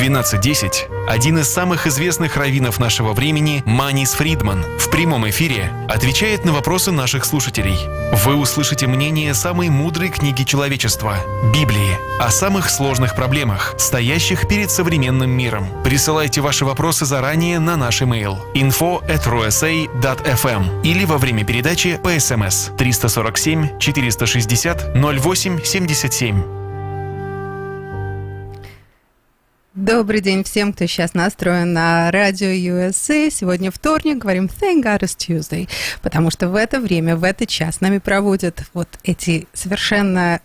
12:10 один из самых известных раввинов нашего времени, Манис Фридман, в прямом эфире отвечает на вопросы наших слушателей. Вы услышите мнение самой мудрой книги человечества – Библии, о самых сложных проблемах, стоящих перед современным миром. Присылайте ваши вопросы заранее на наш имейл info@rusa.fm или во время передачи по СМС 347 460 08 77. Добрый день всем, кто сейчас настроен на радио USA. Сегодня вторник, говорим Thank God it's Tuesday, потому что в это время, в этот час с нами проводят вот эти совершенно,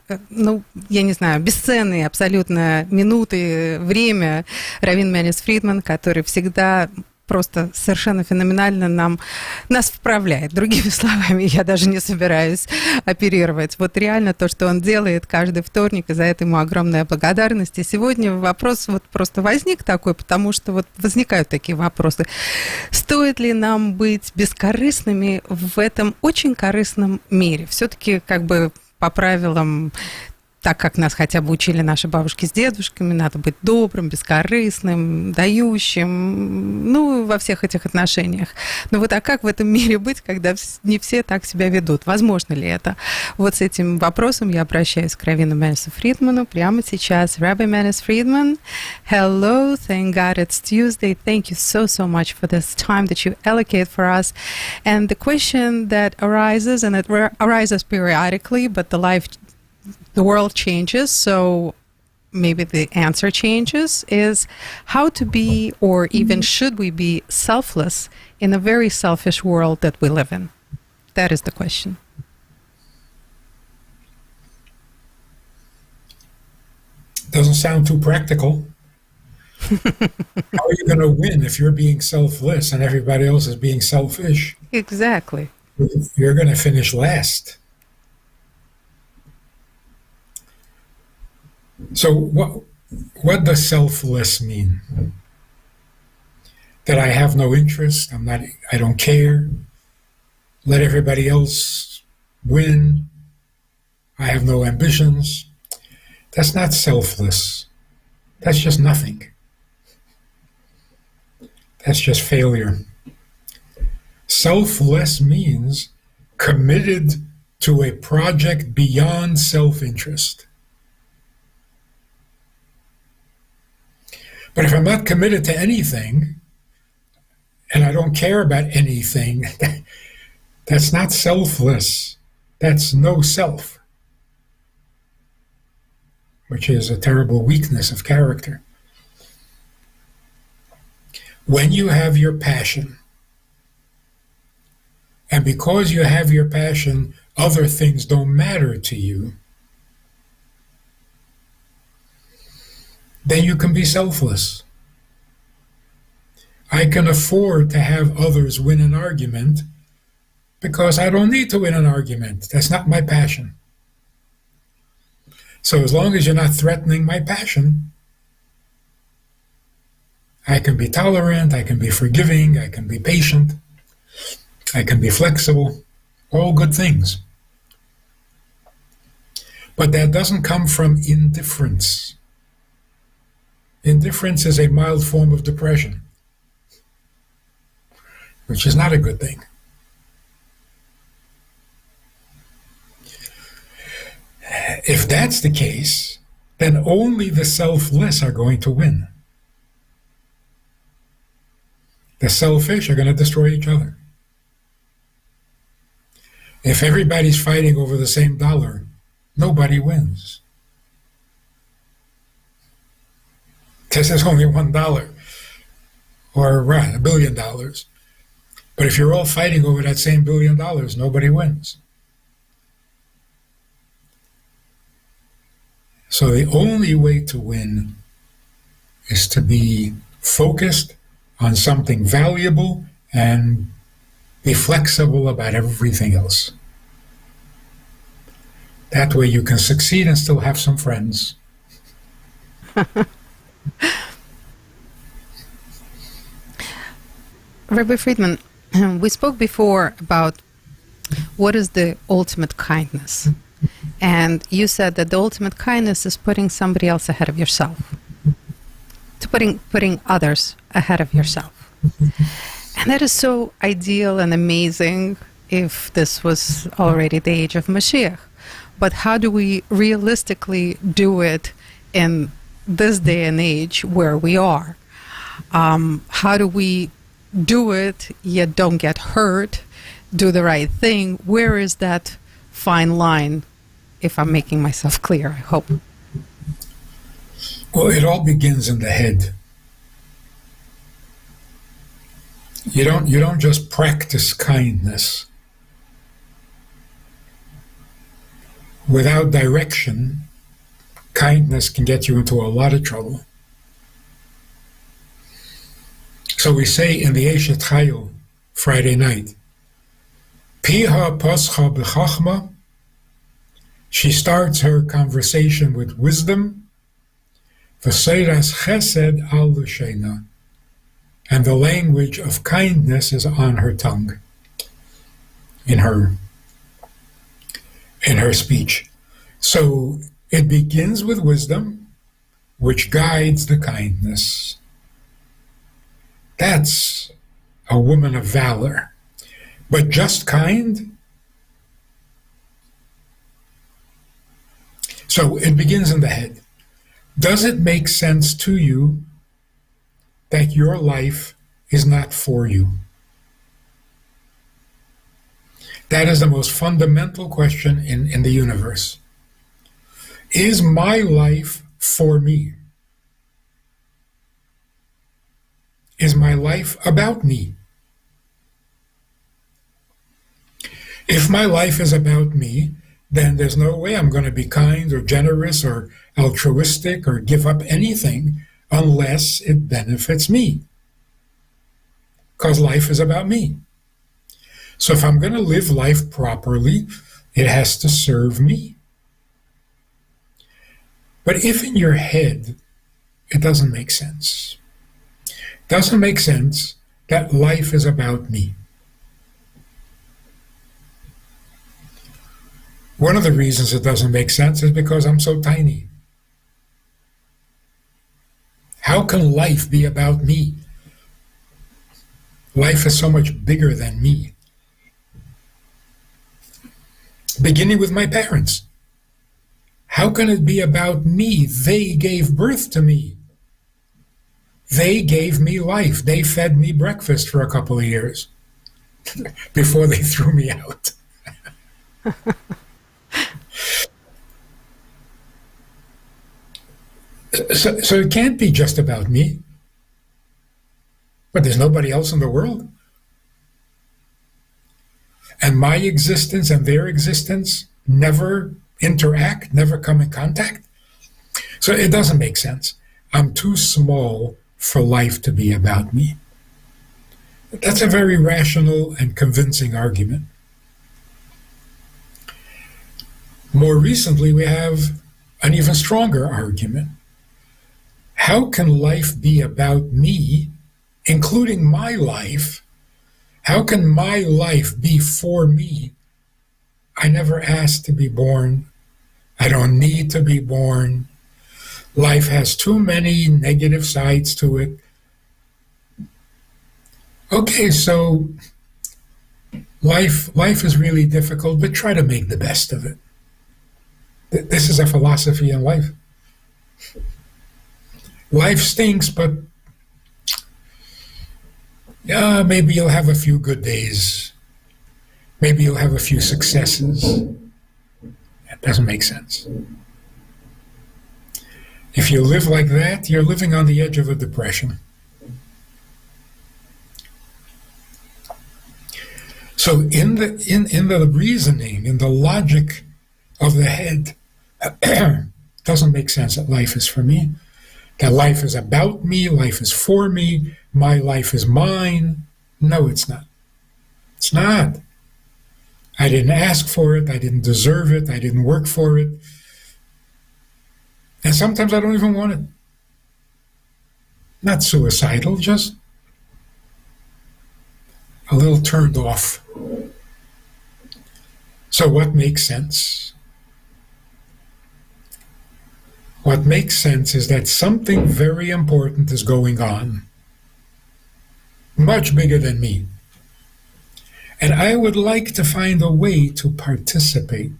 я не знаю, бесценные абсолютно минуты, время Раввин Манис Фридман, который всегда просто совершенно феноменально нас вправляет. Другими словами, я даже не собираюсь оперировать. Вот реально то, что он делает каждый вторник, и за это ему огромная благодарность. И сегодня вопрос вот просто возник такой, потому что вот возникают такие вопросы. Стоит ли нам быть бескорыстными в этом очень корыстном мире? Все-таки как бы по правилам, так как нас хотя бы учили наши бабушки с дедушками, надо быть добрым, бескорыстным, дающим, во всех этих отношениях. Но вот а как в этом мире быть, когда не все так себя ведут? Возможно ли это? Вот с этим вопросом я обращаюсь к Раввину Манису Фридману прямо сейчас. Раввин Манис Фридман, hello, thank God it's Tuesday. Thank you so much for this time that you allocate for us. And the question that arises, and it arises periodically, but the world changes, so maybe the answer changes, is how to be, or even should we be, selfless in a very selfish world that we live in? That is the question. Doesn't sound too practical. How are you going to win if you're being selfless and everybody else is being selfish? Exactly. You're going to finish last. So what does selfless mean? That I have no interest, I don't care, let everybody else win, I have no ambitions. That's not selfless. That's just nothing. That's just failure. Selfless means committed to a project beyond self-interest. But if I'm not committed to anything, and I don't care about anything, that's not selfless. That's no self, which is a terrible weakness of character. When you have your passion, and because you have your passion, other things don't matter to you, then you can be selfless. I can afford to have others win an argument because I don't need to win an argument. That's not my passion. So as long as you're not threatening my passion, I can be tolerant, I can be forgiving, I can be patient, I can be flexible, all good things. But that doesn't come from indifference. Indifference is a mild form of depression, which is not a good thing. If that's the case, then only the selfless are going to win. The selfish are going to destroy each other. If everybody's fighting over the same dollar, nobody wins. Because there's only $1, or $1 billion. But if you're all fighting over that same $1 billion, nobody wins. So the only way to win is to be focused on something valuable and be flexible about everything else. That way you can succeed and still have some friends. Rabbi Friedman, we spoke before about what is the ultimate kindness. And you said that the ultimate kindness is putting somebody else ahead of yourself. To to putting others ahead of yourself. And that is so ideal and amazing if this was already the age of Mashiach. But how do we realistically do it in this day and age where we are? How do we do it yet don't get hurt, do the right thing? Where is that fine line, if I'm making myself clear, I hope? Well, it all begins in the head. You don't just practice kindness. Without direction, kindness can get you into a lot of trouble. So we say in the Eshet Chayil, Friday night, Piha pascha b'chachma, she starts her conversation with wisdom, v'seiras chesed al l'sheina, and the language of kindness is on her tongue, in her speech. So it begins with wisdom, which guides the kindness. That's a woman of valor. But just kind? So it begins in the head. Does it make sense to you that your life is not for you? That is the most fundamental question in the universe. Is my life for me? Is my life about me? If my life is about me, then there's no way I'm going to be kind or generous or altruistic or give up anything unless it benefits me. Because life is about me. So if I'm going to live life properly, it has to serve me. But if in your head it doesn't make sense, it doesn't make sense that life is about me. One of the reasons it doesn't make sense is because I'm so tiny. How can life be about me? Life is so much bigger than me. Beginning with my parents. How can it be about me? They gave birth to me. They gave me life. They fed me breakfast for a couple of years before they threw me out. So it can't be just about me. But there's nobody else in the world. And my existence and their existence never interact, never come in contact. So it doesn't make sense. I'm too small for life to be about me. That's a very rational and convincing argument. More recently, we have an even stronger argument. How can life be about me, including my life? How can my life be for me? I never asked to be born. I don't need to be born. Life has too many negative sides to it. Okay, so life is really difficult, but try to make the best of it. This is a philosophy in life. Life stinks, but maybe you'll have a few good days. Maybe you'll have a few successes. That doesn't make sense. If you live like that, you're living on the edge of a depression. So in the reasoning, in the logic of the head, doesn't make sense that life is for me, that life is about me, life is for me, my life is mine. No, it's not. It's not. I didn't ask for it, I didn't deserve it, I didn't work for it. And sometimes I don't even want it. Not suicidal, just a little turned off. So what makes sense? What makes sense is that something very important is going on, much bigger than me. And I would like to find a way to participate.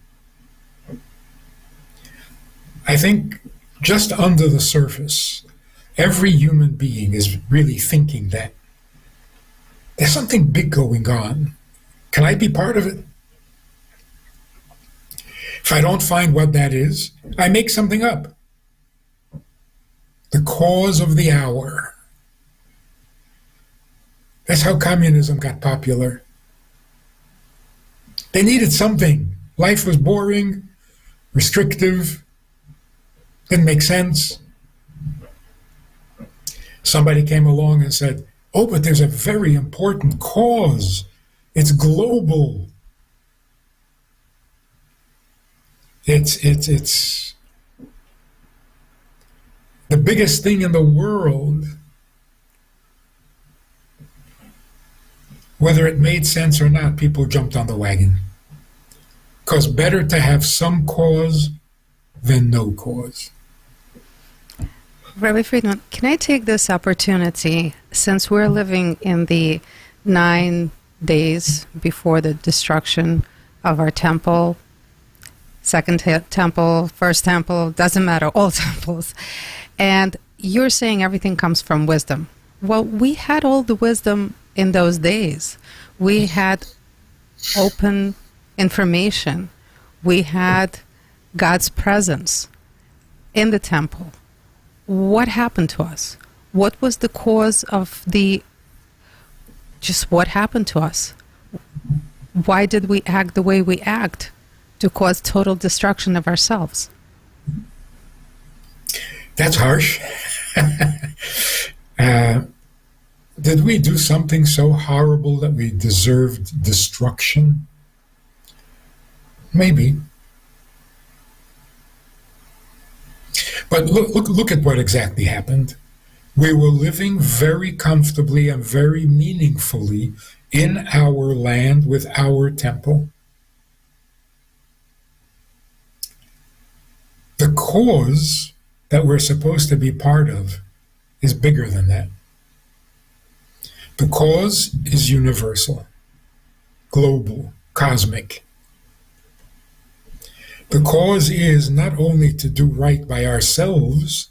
I think just under the surface, every human being is really thinking that there's something big going on. Can I be part of it? If I don't find what that is, I make something up. The cause of the hour. That's how communism got popular. They needed something. Life was boring, restrictive, didn't make sense. Somebody came along and said, oh, but there's a very important cause. It's global. It's the biggest thing in the world. Whether it made sense or not, people jumped on the wagon. Because better to have some cause than no cause. Rabbi Fridman, can I take this opportunity, since we're living in the 9 days before the destruction of our temple, second temple, first temple, doesn't matter, all temples, and you're saying everything comes from wisdom. Well, we had all the wisdom in those days. We had open information. We had God's presence in the temple. What happened to us? What was the cause of just what happened to us? Why did we act the way we act to cause total destruction of ourselves? That's harsh. Did we do something so horrible that we deserved destruction? Maybe. But look at what exactly happened. We were living very comfortably and very meaningfully in our land with our temple. The cause that we're supposed to be part of is bigger than that. The cause is universal, global, cosmic. The cause is not only to do right by ourselves,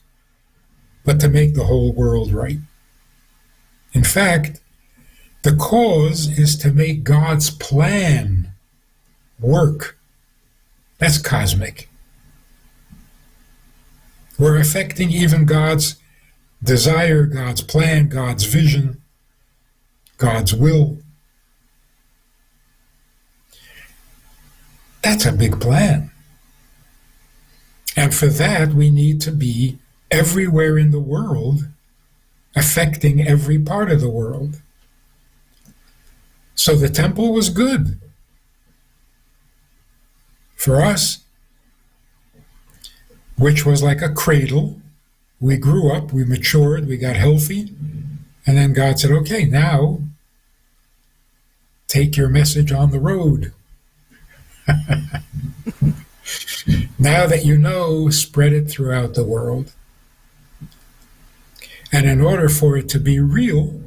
but to make the whole world right. In fact, the cause is to make God's plan work. That's cosmic. We're affecting even God's desire, God's plan, God's vision, God's will. That's a big plan. And for that, we need to be everywhere in the world, affecting every part of the world. So the temple was good for us, which was like a cradle. We grew up, we matured, we got healthy, and then God said, okay, now take your message on the road. Now that you know, spread it throughout the world. And in order for it to be real,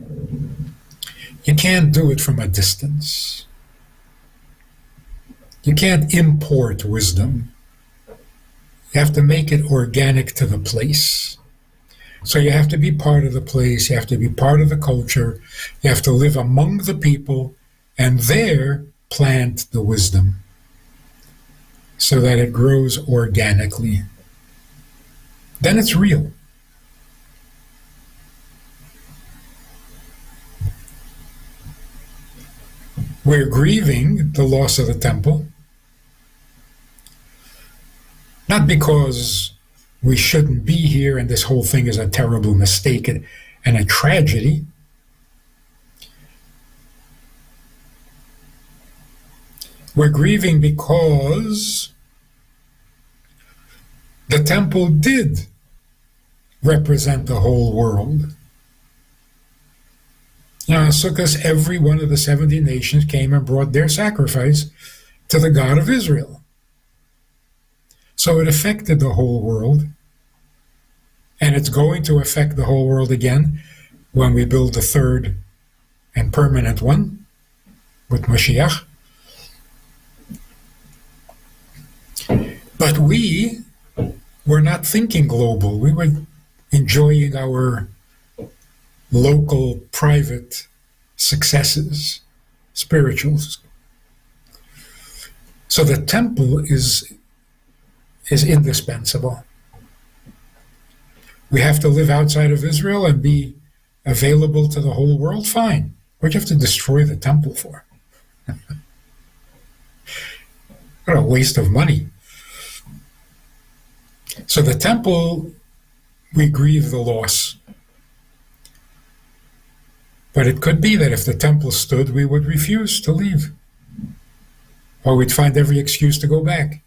you can't do it from a distance. You can't import wisdom. You have to make it organic to the place. So you have to be part of the place, you have to be part of the culture, you have to live among the people, and there plant the wisdom so that it grows organically. Then it's real. We're grieving the loss of the temple, not because we shouldn't be here and this whole thing is a terrible mistake and a tragedy. We're grieving because the temple did represent the whole world. Now, in Sukkot, every one of the 70 nations came and brought their sacrifice to the God of Israel. So it affected the whole world. And it's going to affect the whole world again when we build the third and permanent one with Mashiach. But we were not thinking global. We were enjoying our local, private successes, spirituals. So the temple is indispensable. We have to live outside of Israel and be available to the whole world? Fine. What do you have to destroy the temple for? What a waste of money. So the temple, we grieve the loss. But it could be that if the temple stood, we would refuse to leave. Or we'd find every excuse to go back.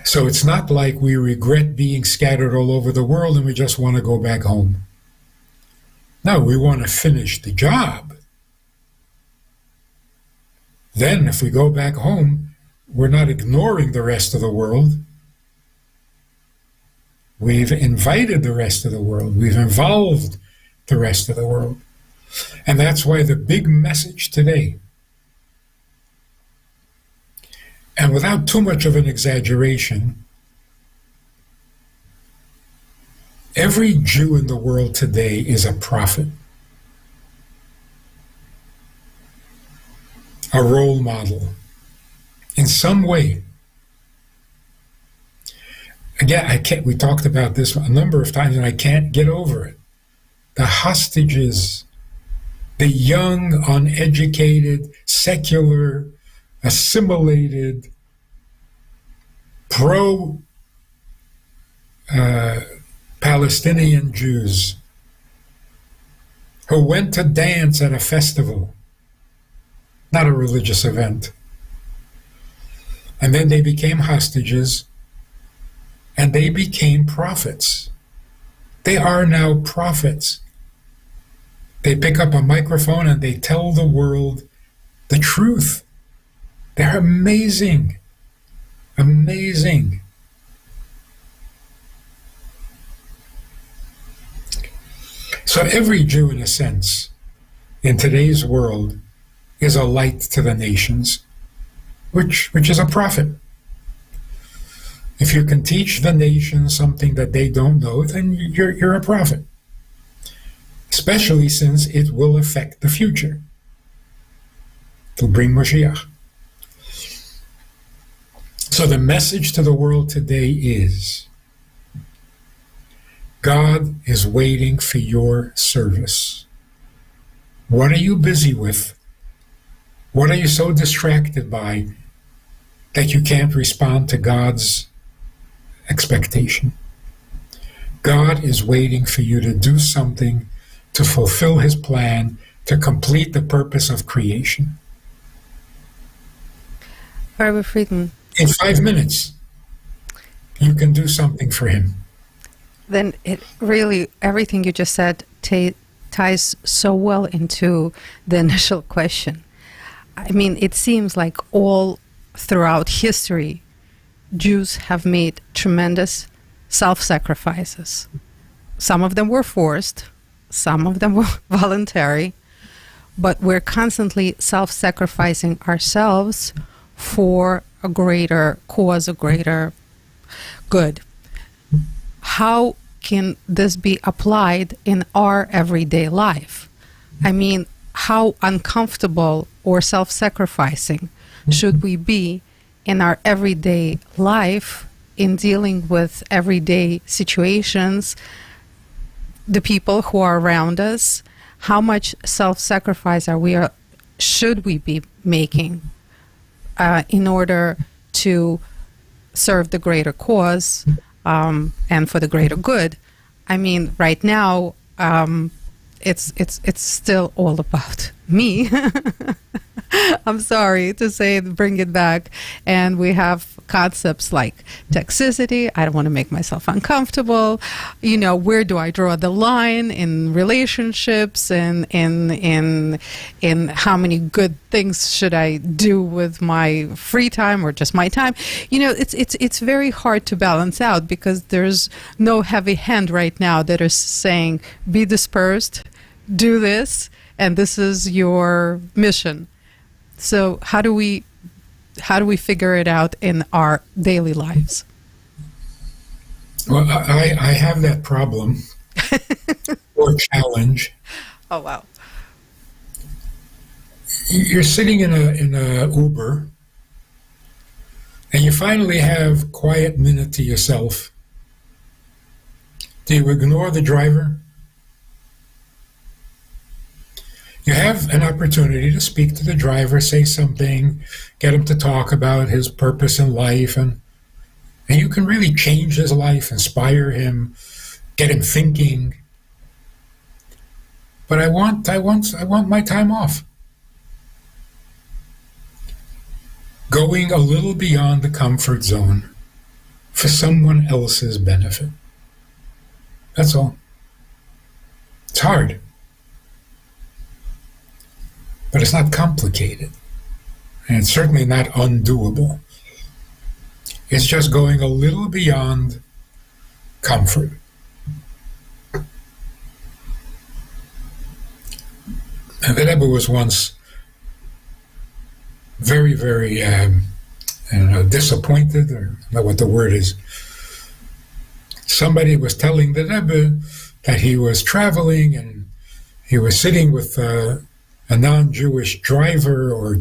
So it's not like we regret being scattered all over the world and we just want to go back home. No, we want to finish the job. Then if we go back home, we're not ignoring the rest of the world. We've invited the rest of the world. We've involved the rest of the world. And that's why the big message today, and without too much of an exaggeration, every Jew in the world today is a prophet, a role model, in some way. Again, we talked about this a number of times, and I can't get over it. The hostages, the young, uneducated, secular, assimilated, pro-Palestinian Jews who went to dance at a festival, not a religious event. And then they became hostages, and they became prophets. They are now prophets. They pick up a microphone and they tell the world the truth. They're amazing. Amazing. So every Jew, in a sense, in today's world, is a light to the nations, which is a prophet. If you can teach the nations something that they don't know, then you're a prophet. Especially since it will affect the future. It'll bring Mashiach. So the message to the world today is, God is waiting for your service. What are you busy with? What are you so distracted by that you can't respond to God's expectation? God is waiting for you to do something to fulfill his plan, to complete the purpose of creation. Ravvin Fridman, in 5 minutes, you can do something for him. Then it really, everything you just said ties so well into the initial question. I mean, it seems like all throughout history, Jews have made tremendous self-sacrifices. Some of them were forced, some of them were voluntary, but we're constantly self-sacrificing ourselves for a greater cause, a greater good. How can this be applied in our everyday life? I mean, how uncomfortable or self-sacrificing should we be in our everyday life in dealing with everyday situations, the people who are around us? How much self-sacrifice should we be making in order to serve the greater cause and for the greater good? I mean, right now, it's still all about me. I'm sorry to say, bring it back. And we have concepts like toxicity. I don't want to make myself uncomfortable. You know, where do I draw the line in relationships, and in how many good things should I do with my free time or just my time? You know, it's very hard to balance out, because there's no heavy hand right now that is saying, be dispersed, do this, and this is your mission. So how do we figure it out in our daily lives? Well, I have that problem or challenge. Oh, wow. You're sitting in a Uber, and you finally have quiet minute to yourself. Do you ignore the driver? You have an opportunity to speak to the driver, say something, get him to talk about his purpose in life, and you can really change his life, inspire him, get him thinking. But I want my time off. Going a little beyond the comfort zone for someone else's benefit. That's all. It's hard. But it's not complicated. And it's certainly not undoable. It's just going a little beyond comfort. And the Rebbe was once very, very disappointed, or I don't know what the word is. Somebody was telling the Rebbe that he was traveling and he was sitting with a non-Jewish driver or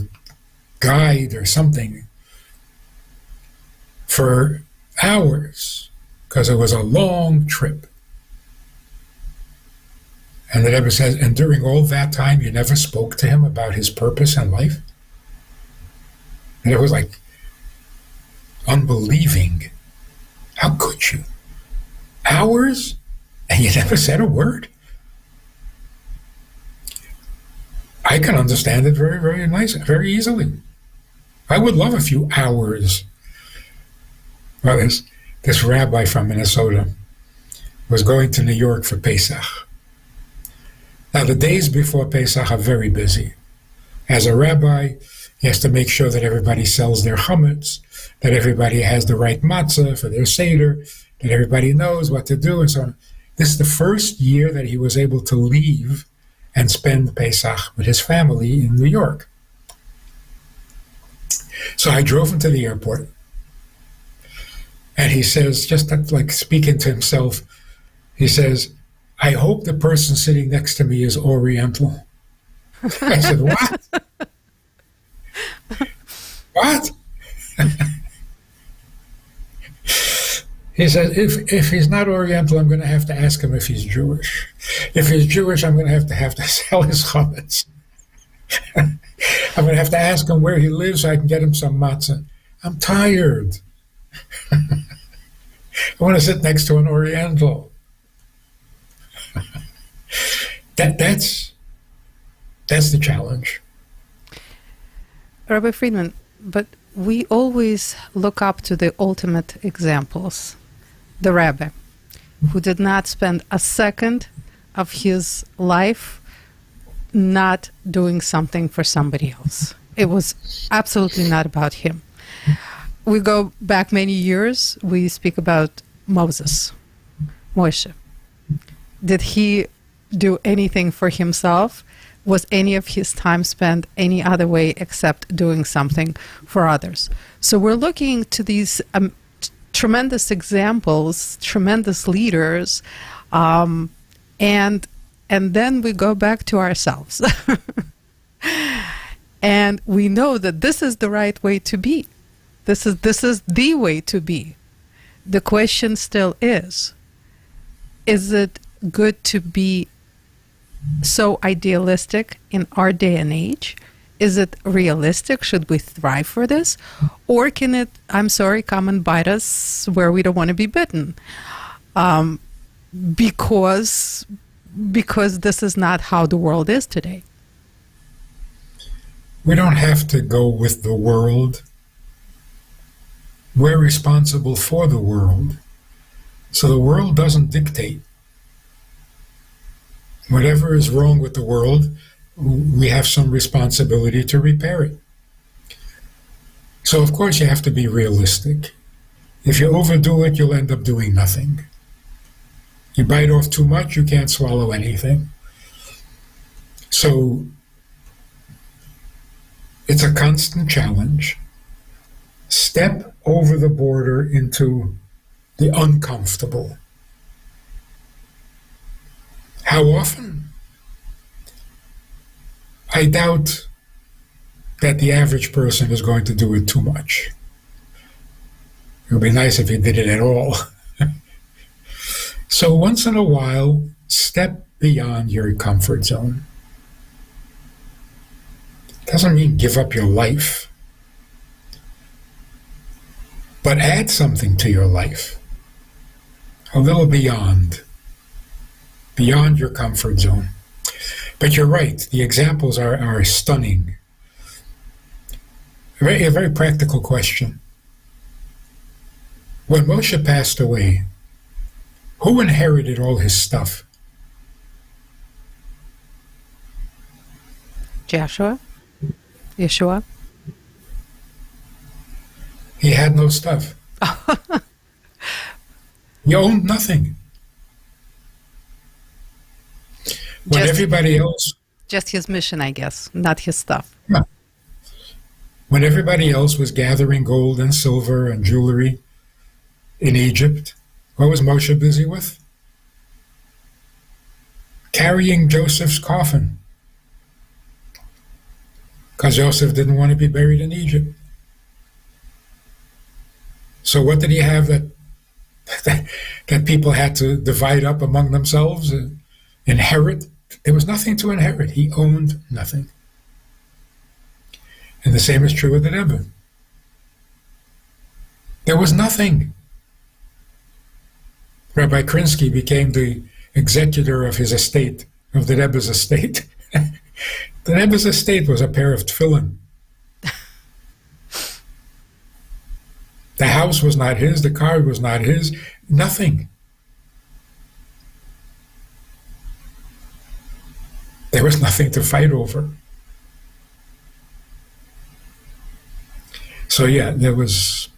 guide or something for hours, because it was a long trip. And the Rebbe says, and during all that time, you never spoke to him about his purpose in life? And it was like unbelieving. How could you? Hours? And you never said a word? I can understand it very, very very easily. I would love a few hours. Well, this rabbi from Minnesota was going to New York for Pesach. Now, the days before Pesach are very busy. As a rabbi, he has to make sure that everybody sells their chametz, that everybody has the right matzah for their seder, that everybody knows what to do, and so on. This is the first year that he was able to leave and spend Pesach with his family in New York. So I drove him to the airport, and he says, just like speaking to himself, he says, I hope the person sitting next to me is Oriental. I said, what? What? He said, if he's not Oriental, I'm going to have to ask him if he's Jewish. If he's Jewish, I'm going to have to sell his chametz. I'm going to have to ask him where he lives so I can get him some matzah. I'm tired. I want to sit next to an Oriental. That's the challenge. Rabbi Fridman, but we always look up to the ultimate examples. The Rebbe, who did not spend a second of his life not doing something for somebody else. It was absolutely not about him. We go back many years, we speak about Moses, Moshe. Did he do anything for himself? Was any of his time spent any other way except doing something for others? So we're looking to these tremendous examples, tremendous leaders, and then we go back to ourselves. And we know that this is the right way to be. This is the way to be. The question still is it good to be so idealistic in our day and age? Is it realistic? Should we thrive for this? Or can it, I'm sorry, come and bite us where we don't want to be bitten? Because this is not how the world is today. We don't have to go with the world. We're responsible for the world. So the world doesn't dictate. Whatever is wrong with the world, we have some responsibility to repair it. So of course you have to be realistic. If you overdo it, you'll end up doing nothing. You bite off too much, you can't swallow anything. So it's a constant challenge. Step over the border into the uncomfortable. How often? I doubt that the average person is going to do it too much. It would be nice if he did it at all. So once in a while, step beyond your comfort zone. Doesn't mean give up your life, but add something to your life. A little beyond your comfort zone. But you're right, the examples are stunning. A very practical question. When Moshe passed away, who inherited all his stuff? Yeshua? He had no stuff. He owned nothing. When everybody else... Just his mission, I guess, not his stuff. No. When everybody else was gathering gold and silver and jewelry in Egypt, what was Moshe busy with? Carrying Joseph's coffin. Because Joseph didn't want to be buried in Egypt. So what did he have that people had to divide up among themselves, inherit? There was nothing to inherit. He owned nothing. And the same is true with the Rebbe. There was nothing. Rabbi Krinsky became the executor of his estate, of the Rebbe's estate. The Rebbe's estate was a pair of tefillin. The house was not his, the car was not his, nothing. There was nothing to fight over. So yeah, there was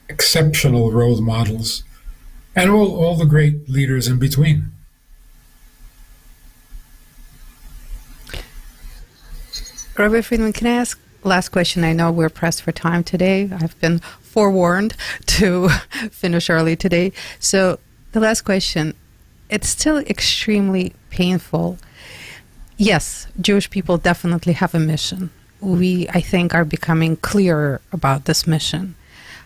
exceptional role models and all the great leaders in between. Rabbi Fridman, can I ask last question? I know we're pressed for time today. I've been forewarned to finish early today. So the last question, it's still extremely painful. Yes, Jewish people definitely have a mission. We, I think, are becoming clearer about this mission.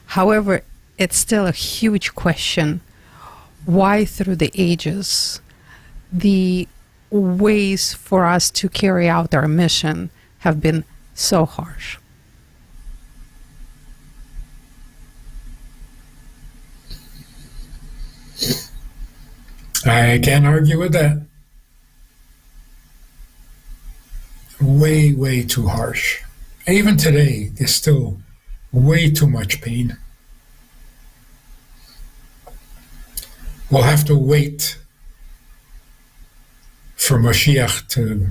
However, it's still a huge question. Why through the ages, the ways for us to carry out our mission have been so harsh? I can't argue with that. Way, way too harsh. Even today, there's still way too much pain. We'll have to wait for Mashiach to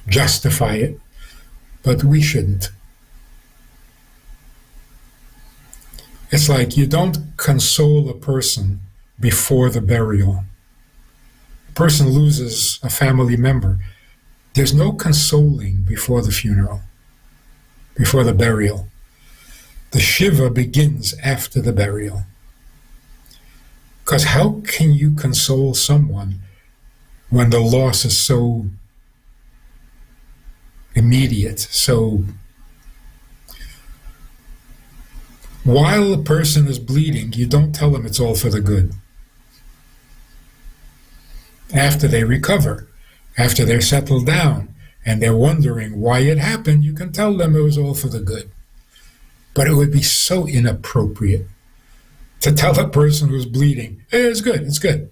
justify it, but we shouldn't. It's like you don't console a person before the burial. A person loses a family member. There's no consoling before the funeral, before the burial. The Shiva begins after the burial. Because how can you console someone when the loss is so immediate? So while a person is bleeding, you don't tell them it's all for the good. After they recover, after they're settled down, and they're wondering why it happened, you can tell them it was all for the good. But it would be so inappropriate to tell a person who's bleeding, hey, it's good, it's good.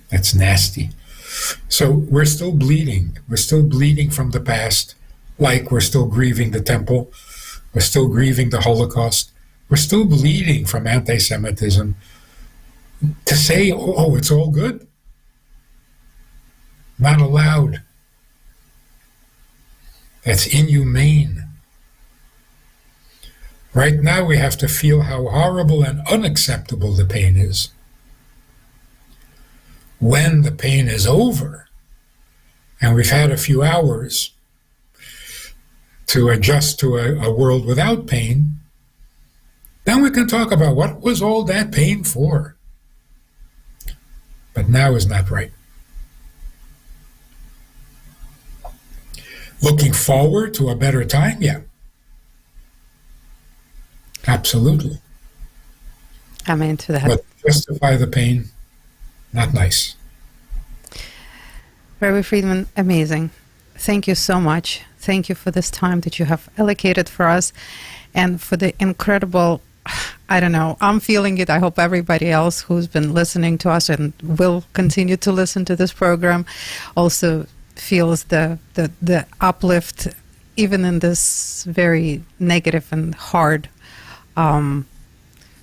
That's nasty. So we're still bleeding. We're still bleeding from the past, like we're still grieving the temple. We're still grieving the Holocaust. We're still bleeding from anti-Semitism. To say, oh, it's all good? Not allowed. That's inhumane. Right now we have to feel how horrible and unacceptable the pain is. When the pain is over, and we've had a few hours to adjust to a world without pain, then we can talk about what was all that pain for. But now is not right. Looking forward to a better time? Yeah. Absolutely. Amen to that. But justify the pain, not nice. Rabbi Fridman, amazing. Thank you so much. Thank you for this time that you have allocated for us and for the incredible, I don't know, I'm feeling it. I hope everybody else who's been listening to us and will continue to listen to this program also feels the uplift, even in this very negative and hard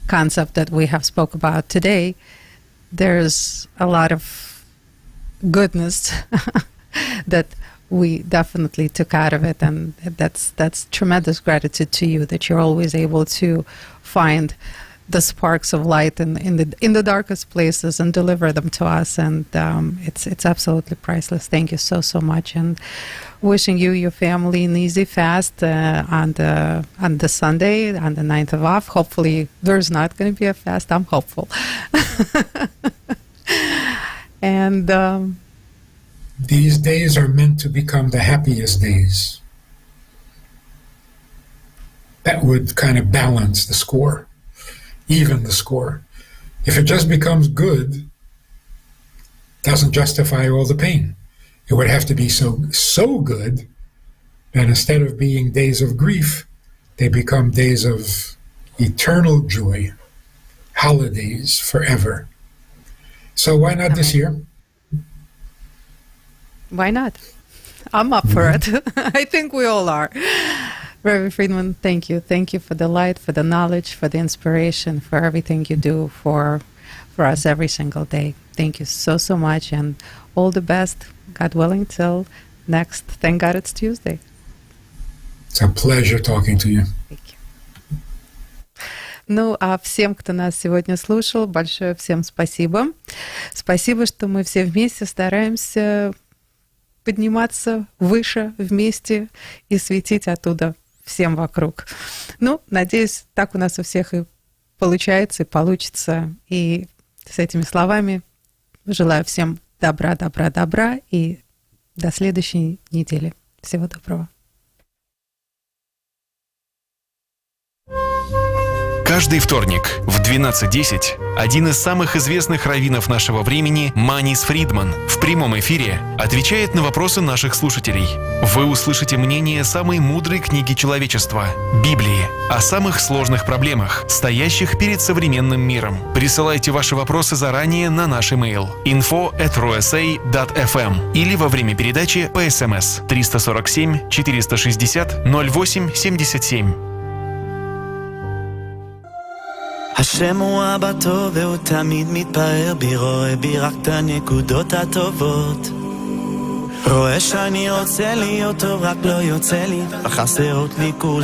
concept that we have spoke about today. There's a lot of goodness that we definitely took out of it, and that's tremendous gratitude to you that you're always able to find the sparks of light in the darkest places and deliver them to us, and it's absolutely priceless. Thank you so much, and wishing you, your family, an easy fast on the Sunday, on the 9th of Av. Hopefully there's not going to be a fast. I'm hopeful. And these days are meant to become the happiest days. That would kind of balance the score, even the score. If it just becomes good, doesn't justify all the pain. It would have to be so good that instead of being days of grief, they become days of eternal joy, holidays forever. So why not this year? Why not? I'm up for it. I think we all are. Rabbi Fridman, thank you. Thank you for the light, for the knowledge, for the inspiration, for everything you do for us every single day. Thank you so much, and all the best, God willing, till next Thank God It's Tuesday. It's a pleasure talking to you. Thank you. Ну, а всем, кто нас сегодня слушал, большое всем спасибо. Спасибо, что мы все вместе стараемся подниматься выше вместе и светить оттуда всем вокруг. Ну, надеюсь, так у нас у всех и получается, и получится. И с этими словами желаю всем добра, и до следующей недели. Всего доброго. Каждый вторник в 12:10 один из самых известных раввинов нашего времени, Манис Фридман, в прямом эфире отвечает на вопросы наших слушателей. Вы услышите мнение самой мудрой книги человечества – Библии, о самых сложных проблемах, стоящих перед современным миром. Присылайте ваши вопросы заранее на наш имейл info@rusa.fm или во время передачи по СМС 347 460 08 77. השם הוא אבא טוב והוא תמיד מתפאר בי, רואה בי רק את הנקודות הטובות, רואה שאני רוצה להיות טוב רק לא יוצא לי, וחסרות לי כול